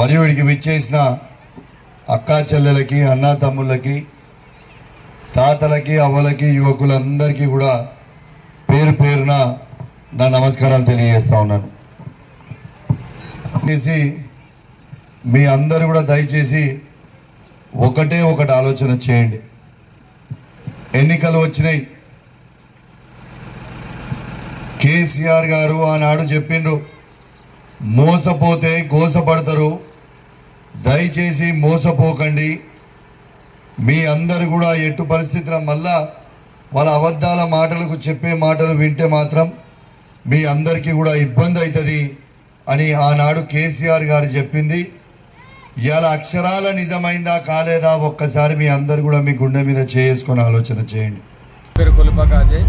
మరియు వీడికి విచ్చేసిన అక్కా చెల్లెలకి, అన్నా తమ్ముళ్ళకి, తాతలకి, అవ్వలకి, యువకులందరికీ కూడా పేరు పేరున నా నమస్కారాలు తెలియజేస్తా ఉన్నాను. మీ అందరూ కూడా దయచేసి ఒకటి ఆలోచన చేయండి. ఎన్నికలు వచ్చినాయి. కేసీఆర్ గారు ఆనాడు చెప్పిండ్రు, మోసపోతే గోసపడతారు, దయచేసి మోసపోకండి. మీ అందరు కూడా ఎట్టు పరిస్థితుల మళ్ళా వాళ్ళ అబద్ధాల మాటలకు చెప్పే మాటలు వింటే మాత్రం మీ అందరికీ కూడా ఇబ్బంది అవుతుంది అని ఆనాడు కేసీఆర్ గారు చెప్పింది ఇవాళ అక్షరాల నిజమైందా కాలేదా ఒక్కసారి మీ అందరు కూడా మీ గుండె మీద చేసుకొని ఆలోచన చేయండి. పేరు కొలిపాక అజయ్,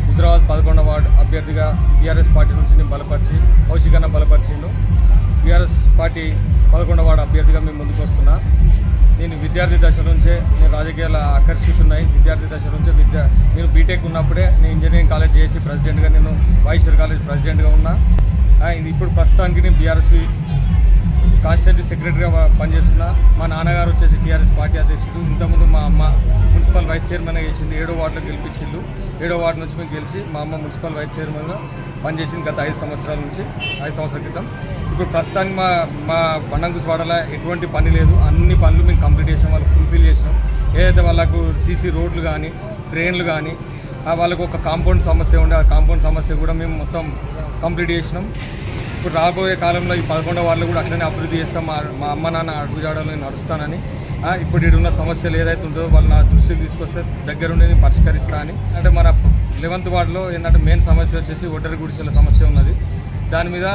హుజరాబాద్ 11వ వార్డు అభ్యర్థిగా బీఆర్ఎస్ పార్టీ నుంచి నేను బలపరిచి కౌశికన్న బలపరిచిండు. బీఆర్ఎస్ పార్టీ 11వ వార్డు అభ్యర్థిగా మేము ముందుకు వస్తున్నా. నేను విద్యార్థి దశ నుంచే నేను రాజకీయాలు ఆకర్షిస్తున్నాయి. విద్యార్థి దశ నుంచే నేను బీటెక్ ఉన్నప్పుడే నేను ఇంజనీరింగ్ కాలేజ్ చేసి ప్రెసిడెంట్గా, నేను వాయిశ్వర్ కాలేజ్ ప్రెసిడెంట్గా ఉన్నా. ఇప్పుడు ప్రస్తుతానికి నేను బీఆర్ఎస్ కాన్స్టిట్యూన్సీ సెక్రటరీగా పనిచేస్తున్నా. మా నాన్నగారు వచ్చేసి టీఆర్ఎస్ పార్టీ అధ్యక్షుడు. ఇంతకుముందు మా అమ్మ మున్సిపల్ వైస్ చైర్మన్గా చేసింది. 7వ వార్డులో గెలిపించిండు. 7వ వార్డు నుంచి మేము గెలిచి మా అమ్మ మున్సిపల్ వైస్ చైర్మన్గా పనిచేసింది గత 5 సంవత్సరాల నుంచి, 5 సంవత్సరాల క్రితం. ఇప్పుడు ప్రస్తుతానికి మా బండంగుస్ వాడలో ఎటువంటి పని లేదు. అన్ని పనులు మేము కంప్లీట్ చేసాం, వాళ్ళకి ఫుల్ఫిల్ చేసినాం. ఏదైతే వాళ్ళకు సీసీ రోడ్లు కానీ, డ్రైన్లు కానీ, వాళ్ళకు ఒక కాంపౌండ్ సమస్య ఉండే, ఆ కాంపౌండ్ సమస్య కూడా మేము మొత్తం కంప్లీట్ చేసినాం. ఇప్పుడు రాబోయే కాలంలో ఈ 11వ వార్డులో కూడా అట్లనే అభివృద్ధి చేస్తాం. మా అమ్మ నాన్న అడుగుజాడలో నేను నడుస్తానని, ఇప్పుడు ఇడున్న సమస్యలు ఏదైతే ఉంటుందో వాళ్ళు నా దృష్టికి తీసుకొస్తే దగ్గరుండి నేను పరిష్కరిస్తా అని. అంటే మన 11వ వార్డులో ఏంటంటే మెయిన్ సమస్య వచ్చేసి ఒడ్డరి గుడిసెల సమస్య ఉన్నది. దాని మీద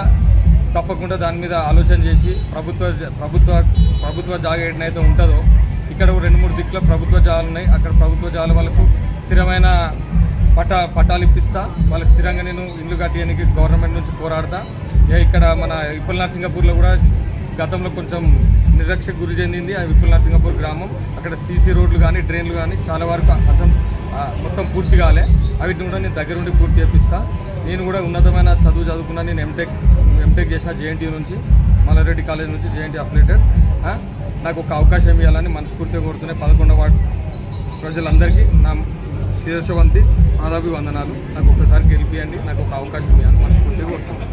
తప్పకుండా దాని మీద ఆలోచన చేసి ప్రభుత్వ జాగా ఏదైతే ఉంటుందో, ఇక్కడ 2-3 దిక్కుల ప్రభుత్వ జాగాలు ఉన్నాయి. అక్కడ ప్రభుత్వ జాగాల వాళ్ళకు స్థిరమైన పట్టాలు ఇప్పిస్తా. వాళ్ళకి స్థిరంగా నేను ఇల్లు కట్టడానికి గవర్నమెంట్ నుంచి పోరాడతా. ఇక్కడ మన విపుల్ నరసింగపూర్లో కూడా గతంలో కొంచెం నిర్లక్ష్యకు గురి చెందింది ఆ విపుల్ నరసింగపూర్ గ్రామం. అక్కడ సీసీ రోడ్లు కానీ, డ్రైన్లు కానీ చాలా వరకు మొత్తం పూర్తి కాలే. వీటిని కూడా నేను దగ్గరుండి పూర్తి చేపిస్తా. నేను కూడా ఉన్నతమైన చదువు చదువుకున్నా. నేను ఎంటెక్ చేసిన జేఎన్టీయూ నుంచి, మల్లారెడ్డి కాలేజ్ నుంచి, జేఎన్టీయూ అఫిలియేటెడ్. నాకు ఒక అవకాశం ఇవ్వాలని మనస్ఫూర్తిగా కోరుతున్నాయి. 11వ వార్డు ప్రజలందరికీ నా శిరస్సువంతి పాదాభివందనాలు. నాకు ఒక్కసారి గెలిపియండి, నాకు ఒక అవకాశం ఇవ్వాలని మనస్ఫూర్తిగా కోరుతున్నాను.